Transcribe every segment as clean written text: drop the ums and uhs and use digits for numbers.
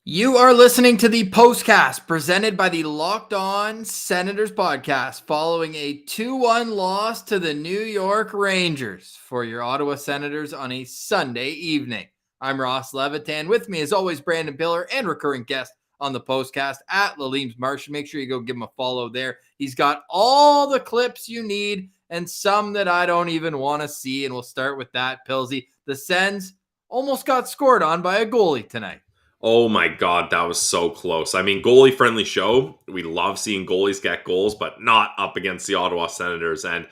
You are listening to the Postcast presented by the Locked On Senators podcast following a 2-1 loss to the New York Rangers for your Ottawa Senators on a Sunday evening. I'm Ross Levitan. With me, as always, Brandon Piller and recurring guest on the Postcast at Laleem's Martian. Make sure you go give him a follow there. He's got all the clips you need and some that I don't even want to see. And we'll start with that, Pilsy. The Sens almost got scored on by a goalie tonight. Oh my God, that was so close. I mean, goalie-friendly show. We love seeing goalies get goals, but not up against the Ottawa Senators. And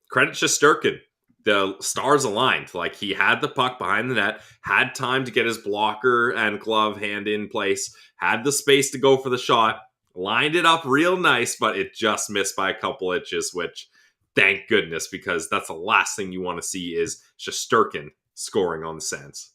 credit Shesterkin. The stars aligned. Like, he had the puck behind the net, had time to get his blocker and glove hand in place, had the space to go for the shot, lined it up real nice, but it just missed by a couple inches, which, thank goodness, because that's the last thing you want to see is Shesterkin scoring on the Sens.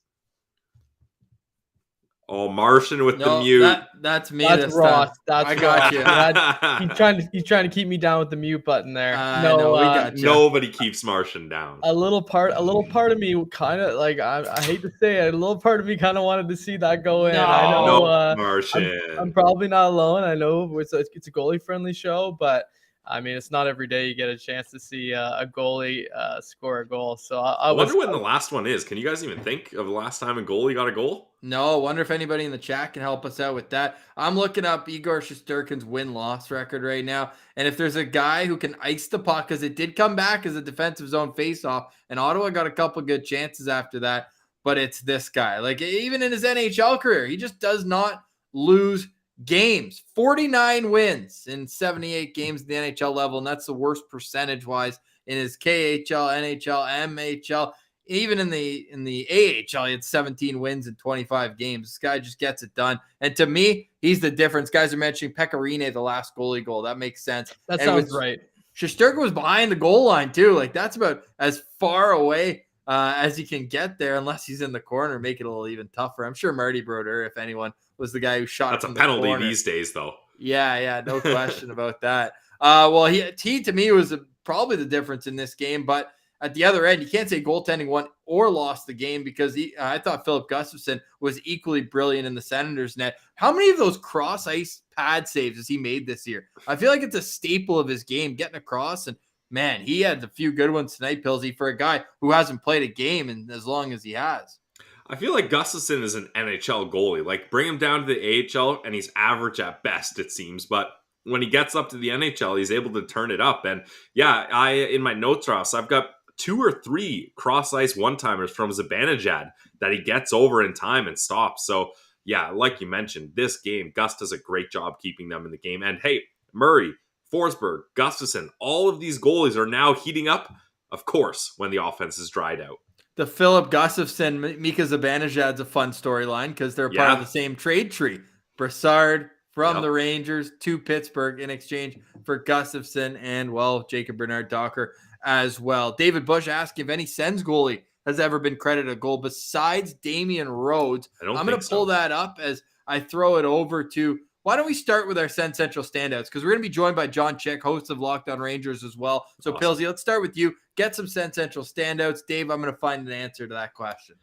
Oh, Martian with the mute. That's me. That's this Ross. time. That's I got you. He's trying to keep me down with the mute button there. No, we got you. Nobody keeps Martian down. A little part of me kind of like I hate to say it. A little part of me kind of wanted to see that go in. No, I know, Martian. I'm probably not alone. I know it's a goalie friendly show, but I mean, it's not every day you get a chance to see a goalie score a goal. So I wonder when the last one is. Can you guys even think of the last time a goalie got a goal? No, I wonder if anybody in the chat can help us out with that. I'm looking up Igor Shesterkin's win-loss record right now, and if there's a guy who can ice the puck, because it did come back as a defensive zone faceoff, and Ottawa got a couple good chances after that, but it's this guy. Like, even in his NHL career, he just does not lose games. 49 wins in 78 games at the NHL level, and that's the worst percentage-wise in his KHL, NHL, MHL. Even in the AHL, he had 17 wins in 25 games. This guy just gets it done. And to me, he's the difference. Guys are mentioning Pecorine, the last goalie goal. That makes sense. That sounds right. Shesterkin was behind the goal line, too. Like, that's about as far away as he can get there, unless he's in the corner, make it a little even tougher. I'm sure Marty Brodeur, if anyone, was the guy who shot. That's a penalty these days, though. Yeah, no question about that. Well, he to me was probably the difference in this game, but at the other end, you can't say goaltending won or lost the game, because I thought Filip Gustavsson was equally brilliant in the Senators net. How many of those cross-ice pad saves has he made this year? I feel like it's a staple of his game, getting across, and man, he had a few good ones tonight, Pilsy, for a guy who hasn't played a game in as long as he has. I feel like Gustavsson is an NHL goalie. Like, bring him down to the AHL, and he's average at best, it seems, but when he gets up to the NHL, he's able to turn it up. And yeah, in my notes, Ross, I've got 2 or 3 cross-ice one-timers from Zibanejad that he gets over in time and stops. So, yeah, like you mentioned, this game, Gus does a great job keeping them in the game. And hey, Murray, Forsberg, Gustafsson, all of these goalies are now heating up, of course, when the offense is dried out. The Filip Gustavsson, Mika Zibanejad's a fun storyline because they're part of the same trade tree. Brassard from the Rangers to Pittsburgh in exchange for Gustavsson and, well, Jacob Bernard-Docker as well. David Bush asking if any Sens goalie has ever been credited a goal besides Damian Rhodes. I'm going to pull that up as I throw it over to, why don't we start with our Sens Central standouts? Because we're going to be joined by John Chick, host of Locked On Rangers as well. So, awesome. Pilsy, let's start with you. Get some Sens Central standouts. Dave, I'm going to find an answer to that question.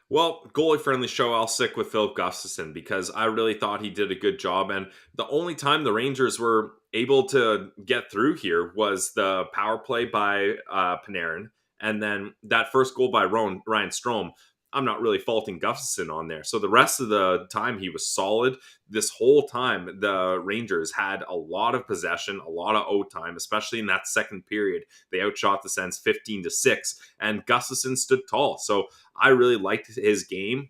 Well, goalie-friendly show, I'll stick with Filip Gustavsson because I really thought he did a good job. And the only time the Rangers were able to get through here was the power play by Panarin. And then that first goal by Ryan Strome, I'm not really faulting Gustavsson on there. So the rest of the time, he was solid. This whole time, the Rangers had a lot of possession, a lot of O-time, especially in that second period. They outshot the Sens 15-6, and Gustavsson stood tall. So I really liked his game.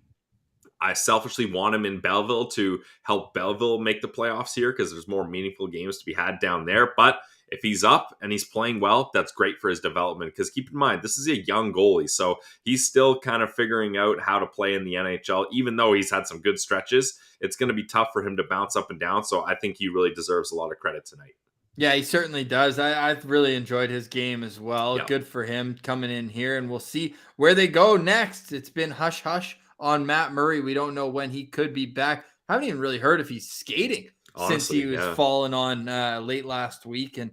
I selfishly want him in Belleville to help Belleville make the playoffs here because there's more meaningful games to be had down there. But if he's up and he's playing well, that's great for his development because keep in mind, this is a young goalie. So he's still kind of figuring out how to play in the NHL. Even though he's had some good stretches, it's going to be tough for him to bounce up and down. So I think he really deserves a lot of credit tonight. Yeah, he certainly does. I've really enjoyed his game as well. Yeah. Good for him coming in here, and we'll see where they go next. It's been hush-hush on Matt Murray. We don't know when he could be back. I haven't even really heard if he's skating since he was falling on late last week, and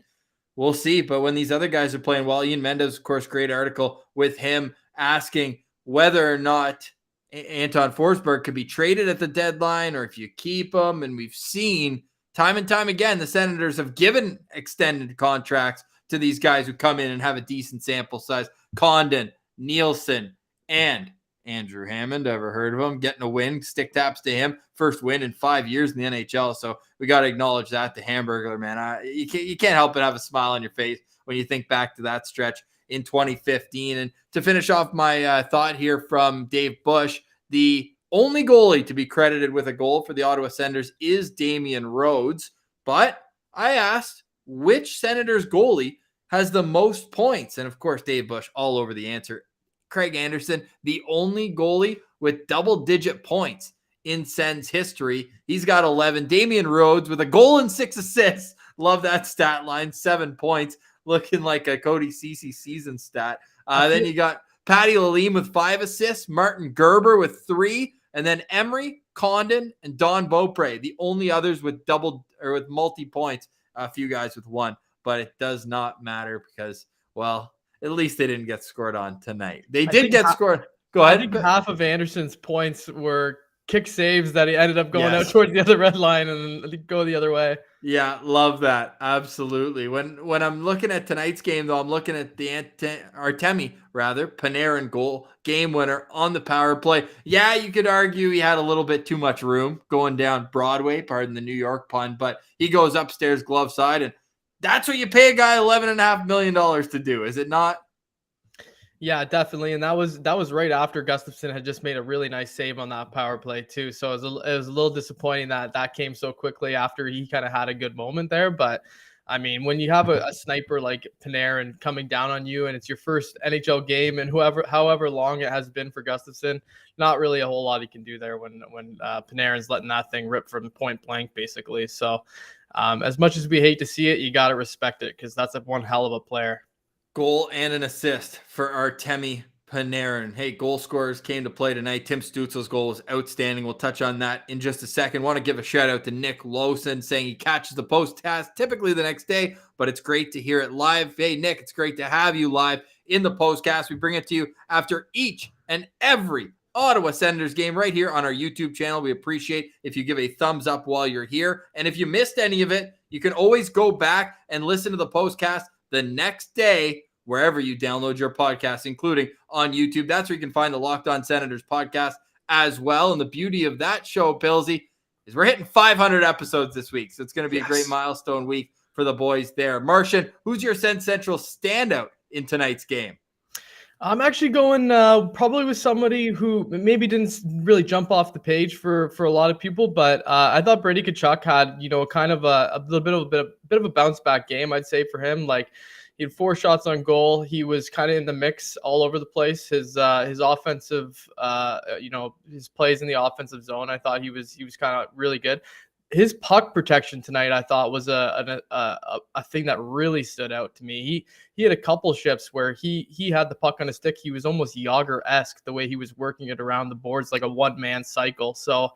we'll see. But when these other guys are playing well, Ian Mendes, of course, great article with him asking whether or not Anton Forsberg could be traded at the deadline, or if you keep him. And we've seen time and time again, the Senators have given extended contracts to these guys who come in and have a decent sample size. Condon, Nielsen, and Andrew Hammond. Ever heard of him? Getting a win, stick taps to him. First win in 5 years in the NHL. So we got to acknowledge that. The Hamburglar, man. You can't help but have a smile on your face when you think back to that stretch in 2015. And to finish off my thought here from Dave Bush, the only goalie to be credited with a goal for the Ottawa Senators is Damian Rhodes. But I asked, which Senators goalie has the most points? And of course, Dave Bush all over the answer. Craig Anderson, the only goalie with double-digit points in Sens history. He's got 11. Damian Rhodes with a goal and 6 assists. Love that stat line. 7 points. Looking like a Cody Ceci season stat. Then you got Patty Lalime with 5 assists. Martin Gerber with 3. And then Emery, Condon, and Don Beaupre. The only others with with multi-points. A few guys with 1. But it does not matter because, well, at least they didn't get scored on tonight. They did get scored. Go ahead. I think half of Anderson's points were kick saves that he ended up going out Yes. towards the other red line and go the other way. Yeah, love that. Absolutely. When I'm looking at tonight's game, though, I'm looking at the Artemi Panarin goal, game winner on the power play. Yeah, you could argue he had a little bit too much room going down Broadway, pardon the New York pun, but he goes upstairs glove side, and that's what you pay a guy $11.5 million to do, is it not? Yeah, definitely. And that was right after Gustafsson had just made a really nice save on that power play too. So it was a little disappointing that came so quickly after he kind of had a good moment there. But I mean, when you have a sniper like Panarin coming down on you and it's your first NHL game and however long it has been for Gustafsson, not really a whole lot he can do there when Panarin's letting that thing rip from point blank basically. So as much as we hate to see it, you got to respect it because that's one hell of a player. Goal and an assist for Artemi Panarin. Hey, goal scorers came to play tonight. Tim Stützle's goal was outstanding. We'll touch on that in just a second. Want to give a shout out to Nick Lawson saying he catches the Postcast typically the next day, but it's great to hear it live. Hey, Nick, it's great to have you live in the Postcast. We bring it to you after each and every Ottawa Senators game right here on our YouTube channel. We appreciate if you give a thumbs up while you're here. And if you missed any of it, you can always go back and listen to the Postcast the next day, wherever you download your podcast, including on YouTube. That's where you can find the Locked On Senators podcast as well. And the beauty of that show, Pillsy, is we're hitting 500 episodes this week. So it's going to be a great milestone week for the boys there. Martian, who's your Sens Central standout in tonight's game? I'm actually going probably with somebody who maybe didn't really jump off the page for a lot of people, but I thought Brady Tkachuk had kind of a little bit of a bounce back game, I'd say, for him. Like he had 4 shots on goal. He was kind of in the mix all over the place. His offensive, his plays in the offensive zone, I thought he was kind of really good. His puck protection tonight, I thought, was a thing that really stood out to me. He had a couple shifts where he had the puck on his stick. He was almost Yager-esque the way he was working it around the boards like a one-man cycle. So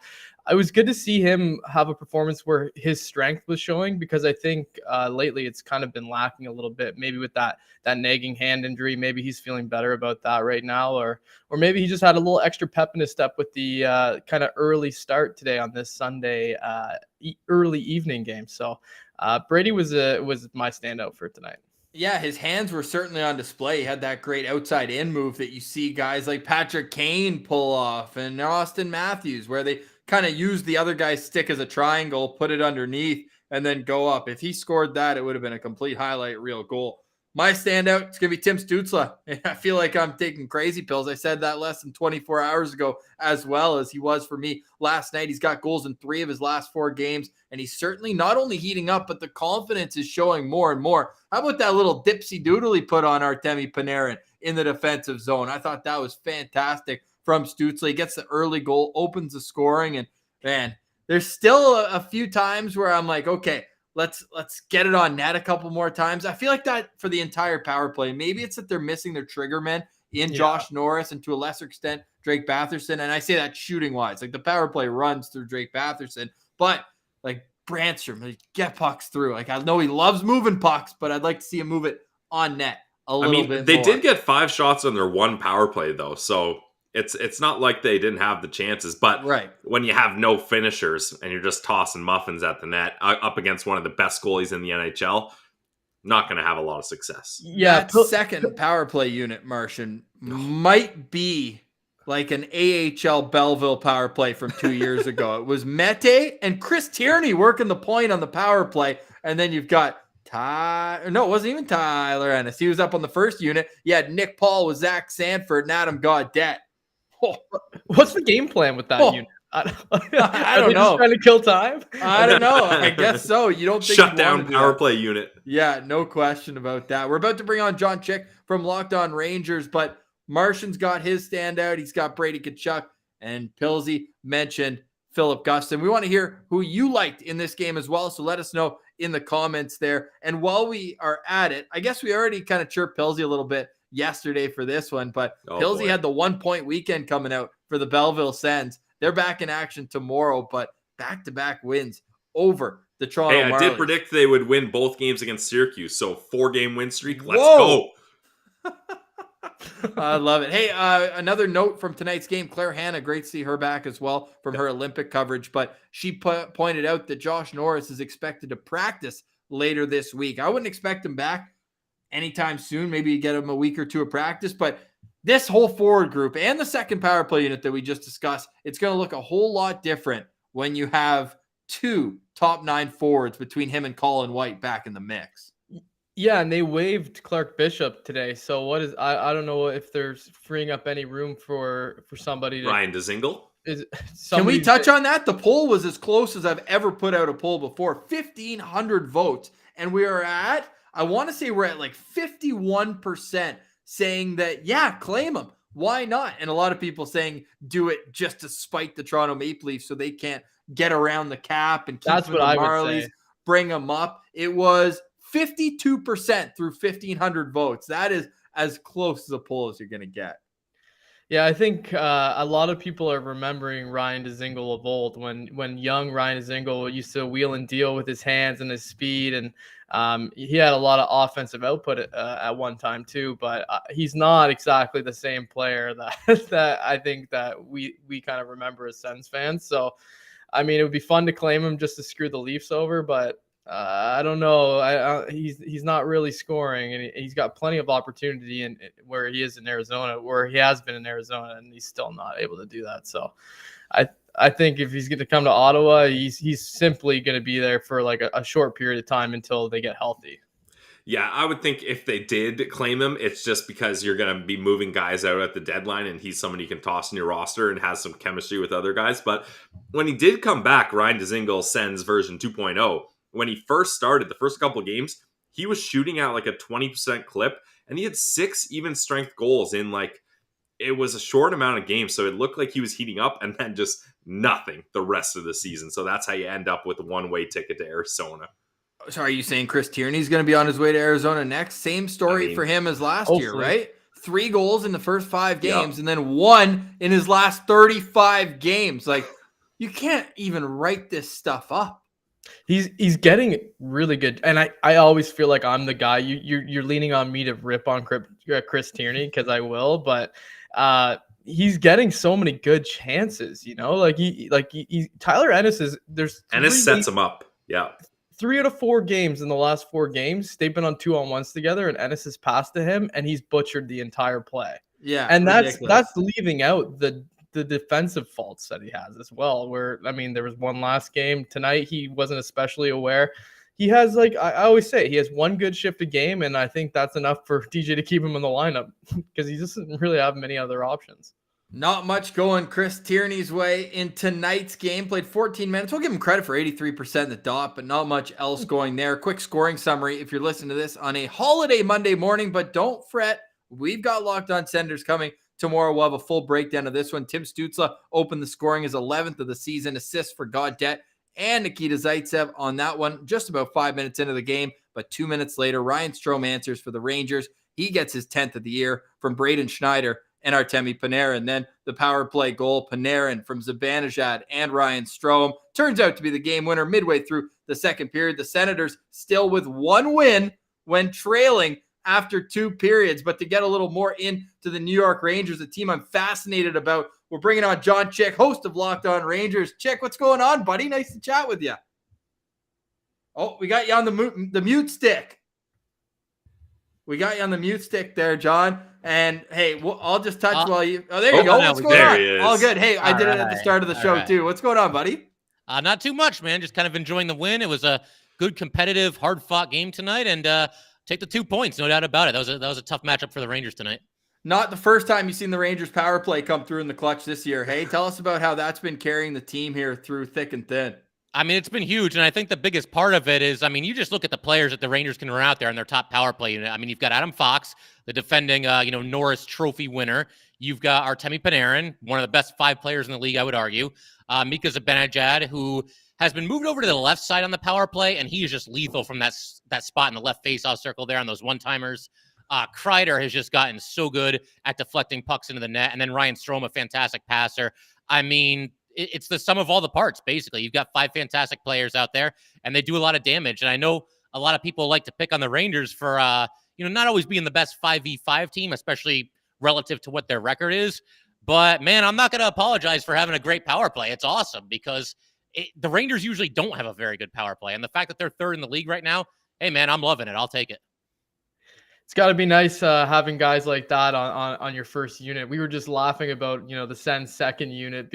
it was good to see him have a performance where his strength was showing, because I think lately it's kind of been lacking a little bit, maybe with that nagging hand injury. Maybe he's feeling better about that right now, or maybe he just had a little extra pep in his step with the kind of early start today on this Sunday early evening game. So Brady was my standout for tonight. Yeah, his hands were certainly on display. He had that great outside in move that you see guys like Patrick Kane pull off and Austin Matthews, where they kind of use the other guy's stick as a triangle, put it underneath, and then go up. If he scored that, it would have been a complete highlight reel goal. My standout is going to be Tim Stützle. I feel like I'm taking crazy pills. I said that less than 24 hours ago, as well as he was for me last night. He's got goals in 3 of his last 4 games, and he's certainly not only heating up, but the confidence is showing more and more. How about that little dipsy doodle he put on Artemi Panarin in the defensive zone? I thought that was fantastic from Stützle. He gets the early goal, opens the scoring, and man, there's still a few times where I'm like, okay, let's get it on net a couple more times. I feel like that for the entire power play. Maybe it's that they're missing their trigger men in Josh Norris and to a lesser extent Drake Batherson. And I say that shooting wise, like the power play runs through Drake Batherson, but like Brandstrom, like, get pucks through. Like I know he loves moving pucks, but I'd like to see him move it on net a little bit. They more. did get 5 shots on their 1 power play though, so It's not like they didn't have the chances, but Right. when you have no finishers and you're just tossing muffins at the net up against one of the best goalies in the NHL, not going to have a lot of success. Yeah, That second power play unit, Martian, might be like an AHL Belleville power play from 2 years ago. It was Mete and Chris Tierney working the point on the power play. And then you've got it wasn't even Tyler Ennis. He was up on the first unit. You had Nick Paul with Zach Sanford and Adam Gaudette. Oh. What's the game plan with that unit? I don't know. Just trying to kill time? I don't know. I guess so. You don't think shut down power play unit? Yeah, no question about that. We're about to bring on John Chick from Locked On Rangers, but Martian's got his standout. He's got Brady Tkachuk, and Pilsy mentioned Philip Gustin. We want to hear who you liked in this game as well, so let us know in the comments there. And while we are at it, I guess we already kind of chirped Pilsy a little bit yesterday for this one, but Pilsy had the 1 point weekend coming out for the Belleville Sens. They're back in action tomorrow, but back-to-back wins over the Toronto Marlies. I did predict they would win both games against Syracuse, so 4-game win streak. Let's go. I love it. Hey, another note from tonight's game, Claire Hanna, great to see her back as well from her Olympic coverage, but she pointed out that Josh Norris is expected to practice later this week. I wouldn't expect him back anytime soon. Maybe you get him a week or two of practice, but this whole forward group and the second power play unit that we just discussed, it's going to look a whole lot different when you have two top 9 forwards between him and Colin White back in the mix. Yeah, and they waived Clark Bishop today. So what is I don't know if there's freeing up any room for somebody to Ryan Dzingel. Can we touch on that? The poll was as close as I've ever put out a poll before. 1,500 votes. And we are at, I want to say we're at like 51% saying that, yeah, claim him. Why not? And a lot of people saying do it just to spite the Toronto Maple Leafs so they can't get around the cap and keep That's what I would say. Bring them up. It was 52% through 1,500 votes. That is as close as a poll as you're going to get. Yeah, I think a lot of people are remembering Ryan Dzingel of old when young Ryan Dzingel used to wheel and deal with his hands and his speed, and he had a lot of offensive output at one time too. But he's not exactly the same player that I think that we kind of remember as Sens fans. So, I mean, it would be fun to claim him just to screw the Leafs over, but I don't know. He's not really scoring, and he's got plenty of opportunity in where he is in Arizona, where he has been in Arizona, and he's still not able to do that. So, I think if he's going to come to Ottawa, he's simply going to be there for like a short period of time until they get healthy. Yeah, I would think if they did claim him, it's just because you're going to be moving guys out at the deadline, and he's somebody you can toss in your roster and has some chemistry with other guys. But when he did come back, Ryan Dzingel Sens version 2.0. When he first started, the first couple of games, he was shooting at like a 20% clip, and he had 6 even strength goals in like, it was a short amount of games. So it looked like he was heating up, and then just nothing the rest of the season. So that's how you end up with a one-way ticket to Arizona. So are you saying Chris Tierney's going to be on his way to Arizona next? Same story for him as last year, right? 3 goals in the first 5 games, and then 1 in his last 35 games. Like, you can't even write this stuff up. He's getting really good, and I always feel like I'm the guy you're leaning on me to rip on Chris Tierney, because I will, but he's getting so many good chances, you know, like Tyler Ennis is Ennis sets him up. Yeah. 3 out of 4 games in the last 4 games, they've been on 2-on-1s together, and Ennis has passed to him, and he's butchered the entire play. Yeah, and that's leaving out the defensive faults that he has as well, where, I mean, there was one last game tonight. He wasn't especially aware. He has, like, I always say, he has 1 good shift a game, and I think that's enough for DJ to keep him in the lineup because he just doesn't really have many other options. Not much going Chris Tierney's way in tonight's game. Played 14 minutes. We'll give him credit for 83% in the dot, but not much else going there. Quick scoring summary if you're listening to this on a holiday Monday morning, but don't fret. We've got Locked On Senators coming tomorrow. We'll have a full breakdown of this one. Tim Stützle opened the scoring, his 11th of the season, assists for Gaudette and Nikita Zaitsev on that one, just about 5 minutes into the game. But 2 minutes later, Ryan Strome answers for the Rangers. He gets his 10th of the year from Braden Schneider and Artemi Panarin. Then the power play goal, Panarin from Zibanejad and Ryan Strome, turns out to be the game winner midway through the second period. The Senators still with 1 win when trailing after 2 periods. But to get a little more into the New York Rangers, a team I'm fascinated about, we're bringing on John Chick, host of Locked On Rangers. Chick, what's going on, buddy? Nice to chat with you. Oh, we got you on the mute stick. We got you on the mute stick there, John. And hey, I'll just touch while you. Oh, there you go. What's going on? All good. Hey, I did it at the start of the show too. What's going on, buddy? Not too much, man. Just kind of enjoying the win. It was a good, competitive, hard-fought game tonight, and take the 2 points, no doubt about it. That was a tough matchup for the Rangers tonight. Not the first time you've seen the Rangers power play come through in the clutch this year. Hey, tell us about how that's been carrying the team here through thick and thin. I mean, it's been huge, and I think the biggest part of it is, I mean, you just look at the players that the Rangers can run out there in their top power play unit. I mean, you've got Adam Fox, the defending, Norris Trophy winner. You've got Artemi Panarin, one of the best 5 players in the league, I would argue. Mika Zibanejad, who has been moved over to the left side on the power play, and he is just lethal from that spot in the left faceoff circle there on those one-timers. Kreider has just gotten so good at deflecting pucks into the net, and then Ryan Strome, a fantastic passer. I mean, it's the sum of all the parts, basically. You've got 5 fantastic players out there, and they do a lot of damage. And I know a lot of people like to pick on the Rangers for, not always being the best 5v5 team, especially relative to what their record is. But, man, I'm not going to apologize for having a great power play. It's awesome because the Rangers usually don't have a very good power play. And the fact that they're 3rd in the league right now, hey, man, I'm loving it. I'll take it. It's got to be nice having guys like that on your first unit. We were just laughing about the Sens second unit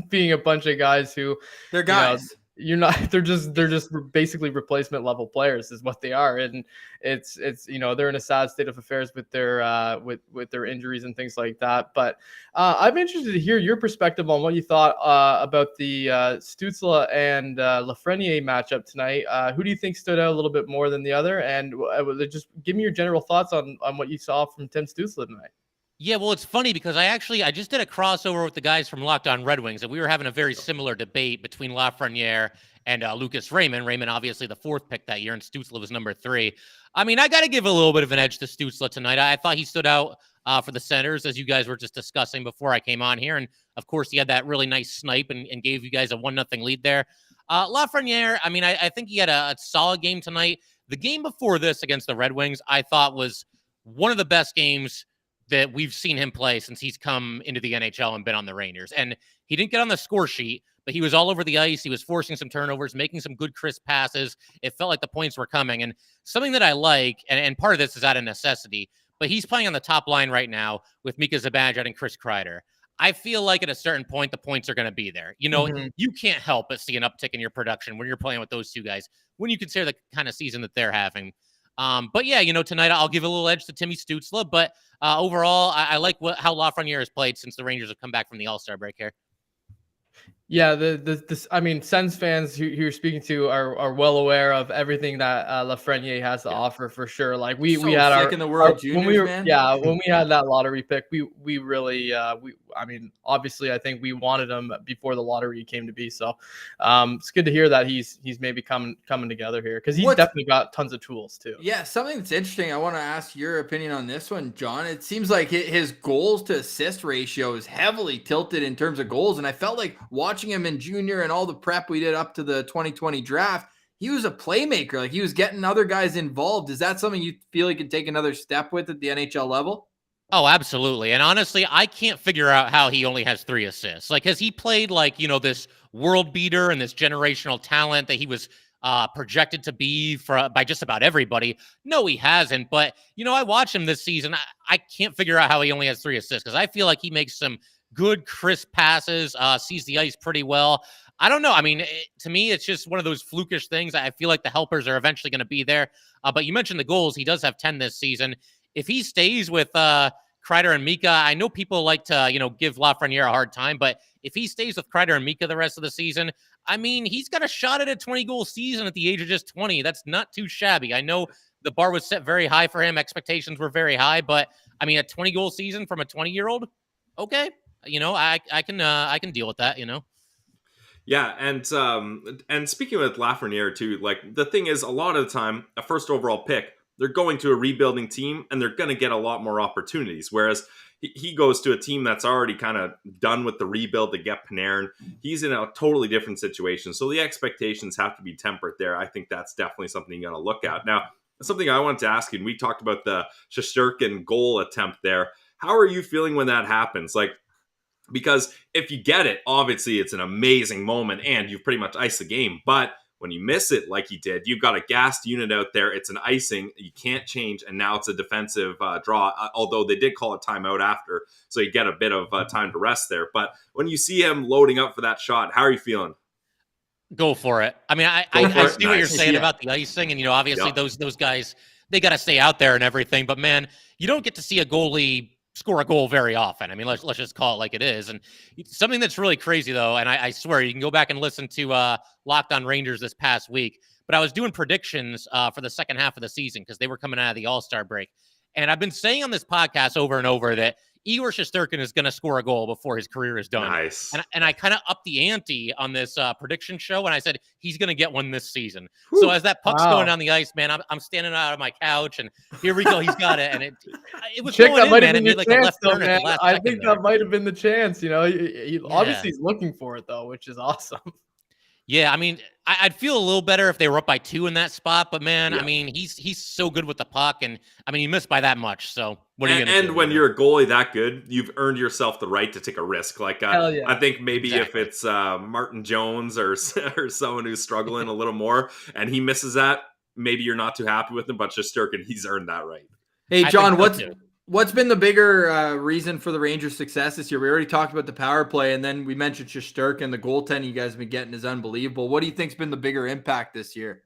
being a bunch of guys who they're guys. They're just basically replacement level players is what they are, and it's they're in a sad state of affairs with their with their injuries and things like that. But I'm interested to hear your perspective on what you thought about the Stützle and Lafreniere matchup tonight. Who do you think stood out a little bit more than the other? And just give me your general thoughts on what you saw from Tim Stützle tonight. Yeah, well, it's funny because I just did a crossover with the guys from Locked On Red Wings, and we were having a very similar debate between Lafreniere and Lucas Raymond. Raymond, obviously, the 4th pick that year, and Stützle was number 3. I mean, I got to give a little bit of an edge to Stützle tonight. I thought he stood out for the Senators, as you guys were just discussing before I came on here. And, of course, he had that really nice snipe and gave you guys a 1-0 lead there. Lafreniere, I mean, I think he had a solid game tonight. The game before this against the Red Wings, I thought was one of the best games that we've seen him play since he's come into the NHL and been on the Rangers. And he didn't get on the score sheet, but he was all over the ice. He was forcing some turnovers, making some good crisp passes. It felt like the points were coming. And something that I like, and part of this is out of necessity, but he's playing on the top line right now with Mika Zibanejad and Chris Kreider. I feel like at a certain point, the points are going to be there. You can't help but see an uptick in your production when you're playing with those 2 guys, when you consider the kind of season that they're having. But yeah, tonight I'll give a little edge to Timmy Stützle, but overall, I like how Lafreniere has played since the Rangers have come back from the All-Star break here. Yeah, I mean, Sens fans who you're speaking to are well aware of everything that Lafreniere has to offer for sure. Like we had our in the World Juniors, man. Yeah, when we had that lottery pick, we really I mean, obviously, I think we wanted him before the lottery came to be. So it's good to hear that he's maybe coming together here because he's definitely got tons of tools too. Yeah, something that's interesting. I want to ask your opinion on this one, John. It seems like his goals to assist ratio is heavily tilted in terms of goals, and I felt like watching him in junior and all the prep we did up to the 2020 draft, he was a playmaker. Like he was getting other guys involved. Is that something you feel he can take another step with at the NHL level? Oh, absolutely. And honestly, I can't figure out how he only has 3 assists. Like, has he played like, this world beater and this generational talent that he was projected to be by just about everybody? No, he hasn't. But, I watch him this season. I can't figure out how he only has 3 assists because I feel like he makes some good, crisp passes, sees the ice pretty well. I don't know. I mean, to me, it's just one of those flukish things. I feel like the helpers are eventually going to be there. But you mentioned the goals. He does have 10 this season. If he stays with Kreider and Mika, I know people like to, give Lafreniere a hard time, but if he stays with Kreider and Mika the rest of the season, I mean, he's got a shot at a 20-goal season at the age of just 20. That's not too shabby. I know the bar was set very high for him. Expectations were very high, but I mean, a 20-goal season from a 20-year-old, okay. I can deal with that, Yeah, and speaking with Lafreniere too, like the thing is, a lot of the time, a first overall pick, they're going to a rebuilding team and they're going to get a lot more opportunities. Whereas he goes to a team that's already kind of done with the rebuild to get Panarin. He's in a totally different situation. So the expectations have to be tempered there. I think that's definitely something you got to look at. Now, Something I wanted to ask you, and we talked about the Shesterkin goal attempt there. How are you feeling when that happens? Like, because if you get it, obviously it's an amazing moment and you've pretty much iced the game. But when you miss it like you did, you've got a gassed unit out there. It's an icing. You can't change. And now it's a defensive draw, although they did call a timeout after. So you get a bit of time to rest there. But when you see him loading up for that shot, how are you feeling? Go for it. I mean, I see what you're saying about the icing. And, obviously those guys, they got to stay out there and everything. But, man, you don't get to see a goalie score a goal very often. I mean, let's just call it like it is. And something that's really crazy, though, and I swear you can go back and listen to Locked On Rangers this past week, but I was doing predictions for the second half of the season because they were coming out of the All-Star break. And I've been saying on this podcast over and over that Igor Shesterkin is going to score a goal before his career is done. Nice. And I kind of upped the ante on this prediction show, and I said he's going to get one this season. Whew. So as that puck's going down the ice, man, I'm standing out of my couch, and here we go. He's got it, and it was Chick, going that in, man. And made like a left turn at the last I second think there. that might have been the chance. Obviously he's looking for it though, which is awesome. Yeah, I mean, I'd feel a little better if they were up by 2 in that spot, but man, I mean, he's so good with the puck, and I mean, he missed by that much. So what are you going to do? And when you're a goalie that good, you've earned yourself the right to take a risk. Like I think maybe if it's Martin Jones or someone who's struggling a little more, and he misses that, maybe you're not too happy with him. But Shesterkin, he's earned that right. Hey, John, what's been the bigger reason for the Rangers' success this year? We already talked about the power play, and then we mentioned Shesterkin. The goaltending you guys have been getting is unbelievable. What do you think's been the bigger impact this year?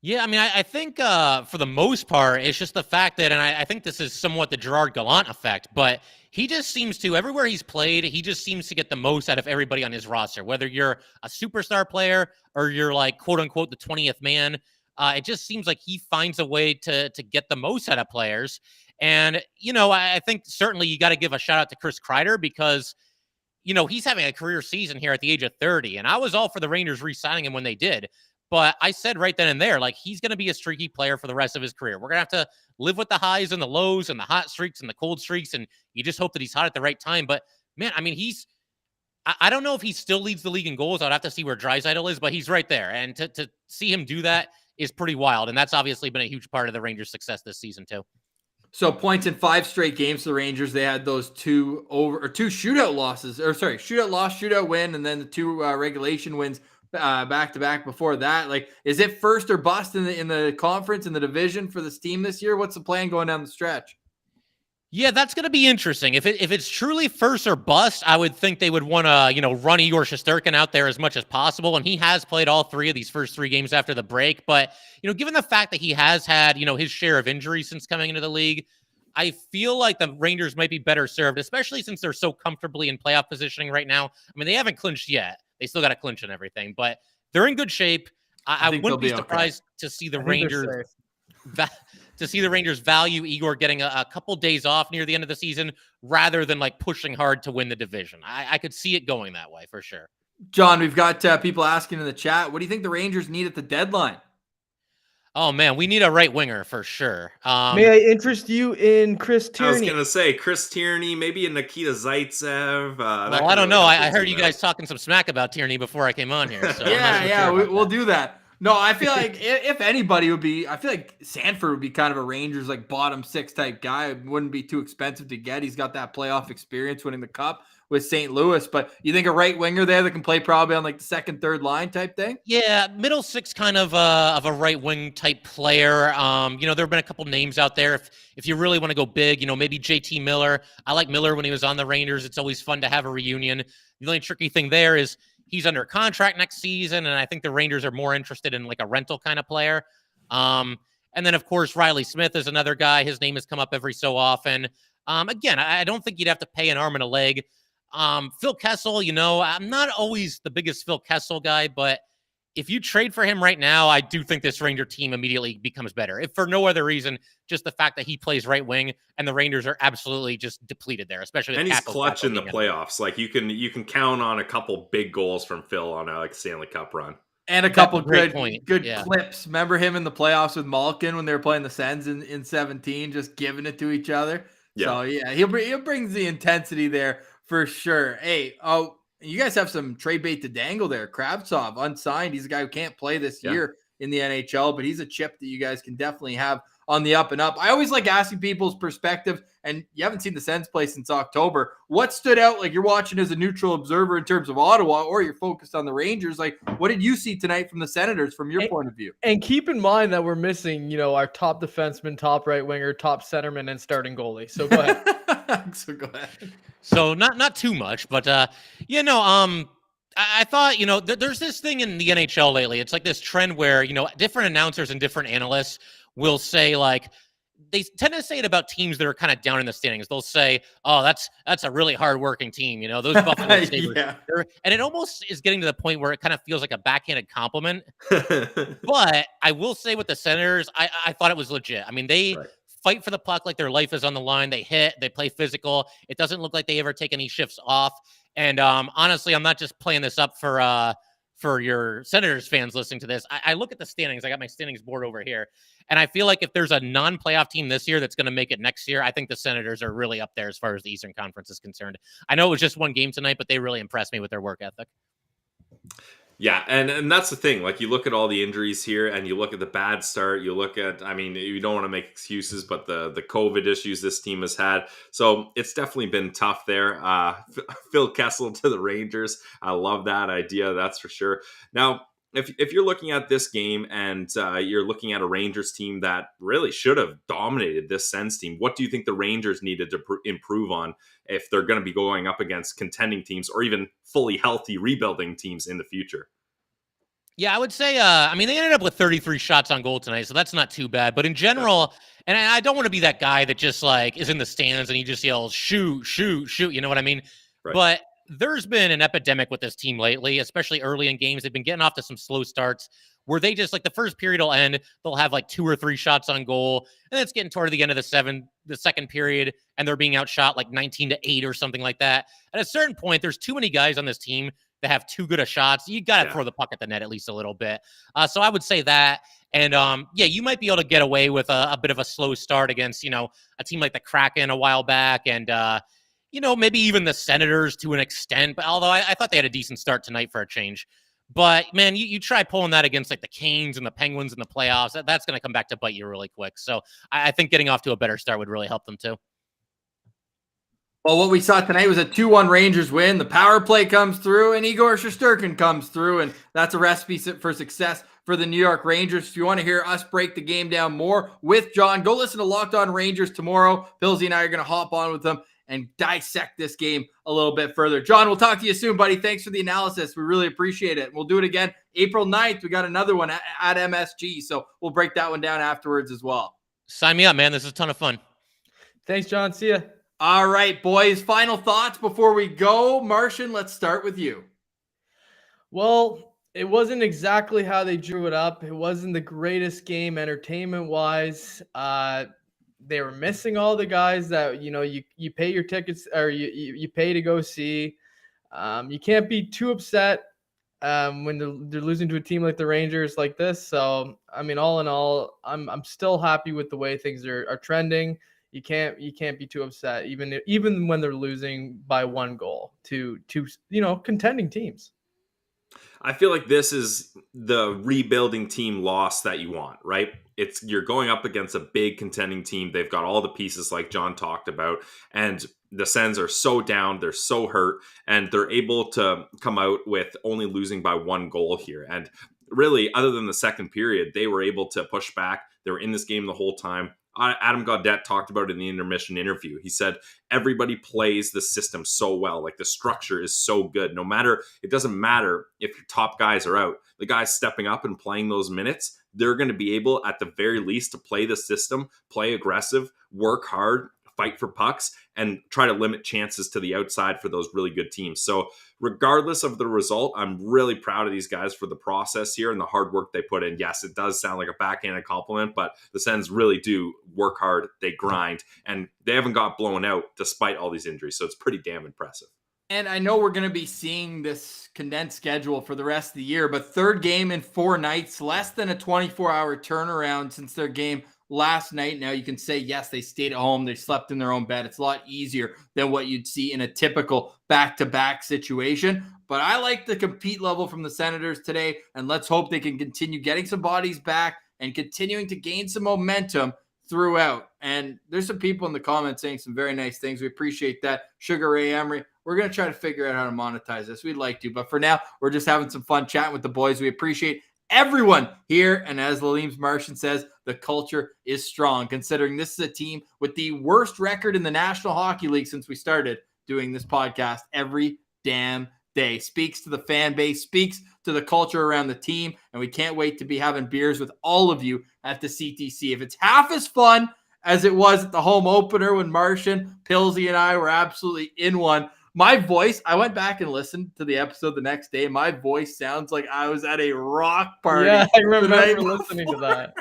Yeah, I mean, I think for the most part, it's just the fact that, and I think this is somewhat the Gerard Gallant effect, but he just seems to, everywhere he's played, he just seems to get the most out of everybody on his roster. Whether you're a superstar player or you're like, quote unquote, the 20th man, it just seems like he finds a way to get the most out of players. And, I think certainly you got to give a shout out to Chris Kreider because, he's having a career season here at the age of 30. And I was all for the Rangers re-signing him when they did. But I said right then and there, like, he's going to be a streaky player for the rest of his career. We're going to have to live with the highs and the lows and the hot streaks and the cold streaks. And you just hope that he's hot at the right time. But, man, I mean, I don't know if he still leads the league in goals. I'd have to see where Draisaitl is, but he's right there. And to see him do that is pretty wild. And that's obviously been a huge part of the Rangers' success this season, too. So points in 5 straight games for the Rangers. They had those 2 shootout losses, shootout loss, shootout win, and then the 2 regulation wins back to back before that. Like, is it first or bust in the conference, in the division for this team this year? What's the plan going down the stretch? Yeah, that's going to be interesting. If it's truly first or bust, I would think they would want to, run Igor Shesterkin out there as much as possible. And he has played all 3 of these first 3 games after the break. But, given the fact that he has had, his share of injuries since coming into the league, I feel like the Rangers might be better served, especially since they're so comfortably in playoff positioning right now. I mean, they haven't clinched yet. They still got to clinch and everything, but they're in good shape. I wouldn't be surprised to see the Rangers value Igor getting a couple days off near the end of the season rather than like pushing hard to win the division. I could see it going that way for sure. John, we've got people asking in the chat, what do you think the Rangers need at the deadline? Oh, man, we need a right winger for sure. May I interest you in Chris Tierney? I was going to say Chris Tierney, maybe a Nikita Zaitsev. Well, I don't know. I heard you guys talking some smack about Tierney before I came on here. So we'll do that. No, I feel like if anybody would be, I feel like Sanford would be kind of a Rangers like bottom 6 type guy. It wouldn't be too expensive to get. He's got that playoff experience winning the cup with St. Louis, but you think a right winger there that can play probably on like the second, third line type thing? Yeah, middle 6 kind of a right wing type player. There have been a couple names out there. If you really want to go big, maybe JT Miller. I like Miller when he was on the Rangers. It's always fun to have a reunion. The only tricky thing there is he's under contract next season, and I think the Rangers are more interested in like a rental kind of player. And then, of course, Riley Smith is another guy. His name has come up every so often. Again, I don't think you'd have to pay an arm and a leg. Phil Kessel, I'm not always the biggest Phil Kessel guy, but if you trade for him right now, I do think this Ranger team immediately becomes better. If for no other reason, just the fact that he plays right wing and the Rangers are absolutely just depleted there, especially. And he's clutch in the playoffs. Like you can count on a couple big goals from Phil on a Stanley Cup run. And a couple good clips. Remember him in the playoffs with Malkin when they were playing the Sens in 17, just giving it to each other. Yeah. So yeah, he brings the intensity there for sure. Hey, you guys have some trade bait to dangle there. Kravtsov unsigned. He's a guy who can't play this year. in the NHL, but he's a chip that you guys can definitely have on the up and up. I always like asking people's perspective, and you haven't seen the Sens play since October. What stood out, like you're watching as a neutral observer in terms of Ottawa, or you're focused on the Rangers? Like, what did you see tonight from the Senators from your point of view? And keep in mind that we're missing, our top defenseman, top right winger, top centerman, and starting goalie. So go ahead. So not too much, but I thought, there's this thing in the NHL lately. It's like this trend where, different announcers and different analysts will say, like, they tend to say it about teams that are kind of down in the standings. They'll say, "Oh, that's a really hardworking team." Those Buffalo Sabres. Yeah. And it almost is getting to the point where it kind of feels like a backhanded compliment. But I will say with the Senators, I thought it was legit. I mean, they fight for the puck like their life is on the line. They hit, they play physical. It doesn't look like they ever take any shifts off. And honestly, I'm not just playing this up for your Senators fans listening to this. I look at the standings. I got my standings board over here. And I feel like if there's a non-playoff team this year that's going to make it next year, I think the Senators are really up there as far as the Eastern Conference is concerned. I know it was just one game tonight, but they really impressed me with their work ethic. Yeah, and that's the thing. Like, you look at all the injuries here, and you look at the bad start. You look at, I mean, you don't want to make excuses, but the COVID issues this team has had. So it's definitely been tough there. Phil Kessel to the Rangers. I love that idea, that's for sure. Now, if you're looking at this game and you're looking at a Rangers team that really should have dominated this Sens team, what do you think the Rangers needed to improve on if they're going to be going up against contending teams or even fully healthy rebuilding teams in the future? Yeah, I would say, they ended up with 33 shots on goal tonight, so that's not too bad. But in general, and I don't want to be that guy that just like is in the stands and he just yells, shoot, shoot, shoot. You know what I mean? Right. But there's been an epidemic with this team lately, especially early in games. They've been getting off to some slow starts where they just, like, the first period will end, they'll have like 2 or 3 shots on goal, and then it's getting toward the end of the second period, and they're being outshot like 19-8 or something like that. At a certain point, there's too many guys on this team that have too good of shots. You got to throw the puck at the net at least a little bit. So I would say that. And you might be able to get away with a bit of a slow start against, a team like the Kraken a while back, and maybe even the Senators to an extent. But although I thought they had a decent start tonight for a change. But man, you try pulling that against like the Canes and the Penguins in the playoffs, that's going to come back to bite you really quick. So I think getting off to a better start would really help them too. Well, what we saw tonight was a 2-1 Rangers win. The power play comes through, and Igor Shesterkin comes through, and that's a recipe for success for the New York Rangers. If you want to hear us break the game down more with John, go listen to Locked On Rangers tomorrow. Pillsy and I are going to hop on with them and dissect this game a little bit further. John, we'll talk to you soon, buddy. Thanks for the analysis. We really appreciate it. We'll do it again April 9th. We got another one at MSG, so we'll break that one down afterwards as well. Sign me up, man. This is a ton of fun. Thanks, John. See ya. All right, boys. Final thoughts before we go. Martian, let's start with you. Well, it wasn't exactly how they drew it up. It wasn't the greatest game entertainment-wise. They were missing all the guys that, you pay your tickets or you pay to go see. You can't be too upset when they're losing to a team like the Rangers like this. So, I mean, all in all, I'm still happy with the way things are trending. You can't be too upset, even when they're losing by 1 goal to contending teams. I feel like this is the rebuilding team loss that you want, right? You're going up against a big contending team. They've got all the pieces like John talked about, and the Sens are so down, they're so hurt, and they're able to come out with only losing by 1 goal here. And really, other than the second period, they were able to push back. They were in this game the whole time. Adam Gaudette talked about it in the intermission interview. He said, everybody plays the system so well. Like, the structure is so good. It doesn't matter if your top guys are out. The guys stepping up and playing those minutes, they're going to be able, at the very least, to play the system, play aggressive, work hard, fight for pucks, and try to limit chances to the outside for those really good teams. So regardless of the result, I'm really proud of these guys for the process here and the hard work they put in. Yes, it does sound like a backhanded compliment, but the Sens really do work hard, they grind, and they haven't got blown out despite all these injuries. So it's pretty damn impressive. And I know we're going to be seeing this condensed schedule for the rest of the year, but third game in 4 nights, less than a 24-hour turnaround since their game last night. Now you can say, yes, they stayed at home. They slept in their own bed. It's a lot easier than what you'd see in a typical back-to-back situation. But I like the compete level from the Senators today, and let's hope they can continue getting some bodies back and continuing to gain some momentum throughout. And there's some people in the comments saying some very nice things. We appreciate that. Sugar Ray Emery, we're going to try to figure out how to monetize this. We'd like to, but for now, we're just having some fun chatting with the boys. We appreciate everyone here. And as Laleem's Martian says, the culture is strong, considering this is a team with the worst record in the National Hockey League since we started doing this podcast every damn day. Speaks to the fan base, speaks to the culture around the team, and we can't wait to be having beers with all of you at the CTC. If it's half as fun as it was at the home opener when Martian, Pilsy, and I were absolutely in one, my voice, I went back and listened to the episode the next day. My voice sounds like I was at a rock party. Yeah, I remember listening to that.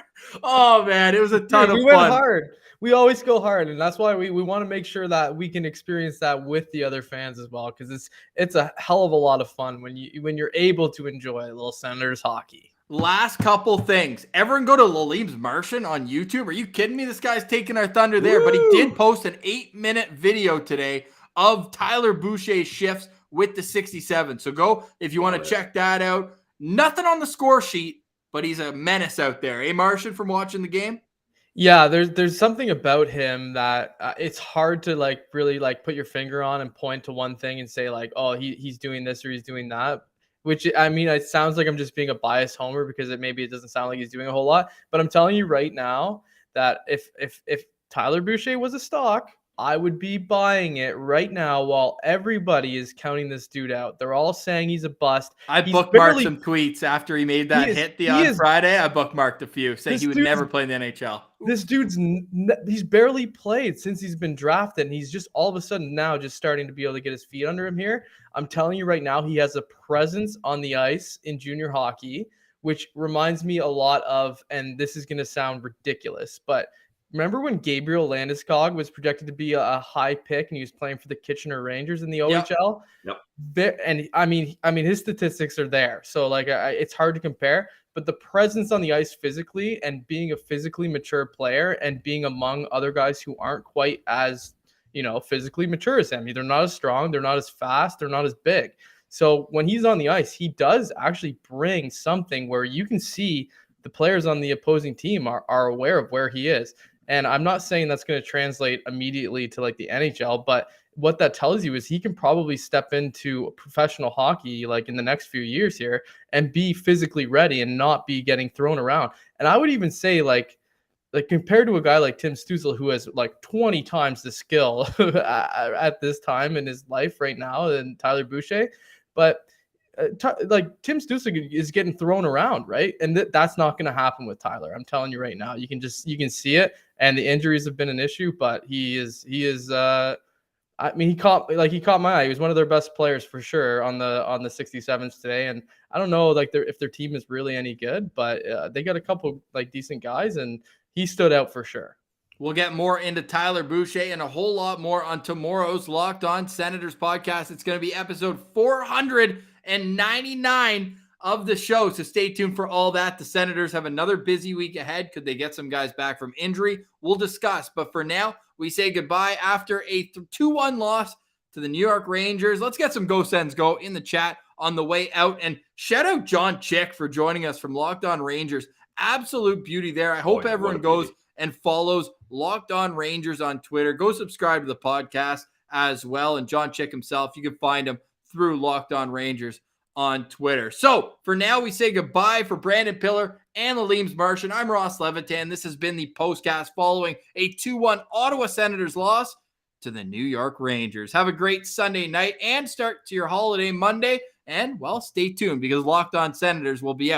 Oh, man, it was a ton of fun. We went hard. We always go hard, and that's why we want to make sure that we can experience that with the other fans as well, because it's a hell of a lot of fun when you're able to enjoy a little Senators hockey. Last couple things. Everyone go to Laleem's Martian on YouTube. Are you kidding me? This guy's taking our thunder there. Woo! But he did post an 8-minute video today of Tyler Boucher's shifts with the 67. So go if you want to check that out. Nothing on the score sheet, but he's a menace out there. Eh, Martian, from watching the game? Yeah, there's something about him that it's hard to really put your finger on and point to one thing and say oh, he's doing this or he's doing that. Which, I mean, it sounds like I'm just being a biased homer because maybe it doesn't sound like he's doing a whole lot. But I'm telling you right now that if Tyler Boucher was a stock, I would be buying it right now while everybody is counting this dude out. They're all saying he's a bust. I bookmarked some tweets after he made that hit on Friday. I bookmarked a few saying he would never play in the NHL. This dude's he's barely played since he's been drafted, and he's just all of a sudden now just starting to be able to get his feet under him here. I'm telling you right now, he has a presence on the ice in junior hockey, which reminds me a lot of, and this is going to sound ridiculous, but remember when Gabriel Landeskog was projected to be a high pick and he was playing for the Kitchener Rangers in the OHL? Yep. And I mean, his statistics are there. So it's hard to compare, but the presence on the ice physically and being a physically mature player and being among other guys who aren't quite as, physically mature as him. They're not as strong. They're not as fast. They're not as big. So when he's on the ice, he does actually bring something where you can see the players on the opposing team are aware of where he is. And I'm not saying that's going to translate immediately to the NHL, but what that tells you is he can probably step into professional hockey in the next few years here and be physically ready and not be getting thrown around. And I would even say compared to a guy like Tim Stützle, who has 20 times the skill at this time in his life right now than Tyler Boucher, but Tim Stützle is getting thrown around, right? And that's not going to happen with Tyler. I'm telling you right now. You can see it, and the injuries have been an issue, but he is. I mean, he caught my eye. He was one of their best players for sure on the 67s today. And I don't know if their team is really any good, but they got a couple decent guys, and he stood out for sure. We'll get more into Tyler Boucher and a whole lot more on tomorrow's Locked On Senators podcast. It's going to be episode 499 of the show, so stay tuned for all that. The Senators have another busy week ahead. Could they get some guys back from injury? We'll discuss. But for now, we say goodbye after a 2-1 loss to the New York Rangers. Let's get some Go Sens Go in the chat on the way out. And shout out John Chick for joining us from Locked On Rangers. Absolute beauty there. I hope everyone goes and follows Locked On Rangers on Twitter. Go subscribe to the podcast as well. And John Chick himself, you can find him through Locked On Rangers on Twitter. So for now, we say goodbye for Brandon Pillar and Laleem's Martian. I'm Ross Levitan. This has been the Postcast following a 2-1 Ottawa Senators loss to the New York Rangers. Have a great Sunday night and start to your holiday Monday. And, well, stay tuned because Locked On Senators will be out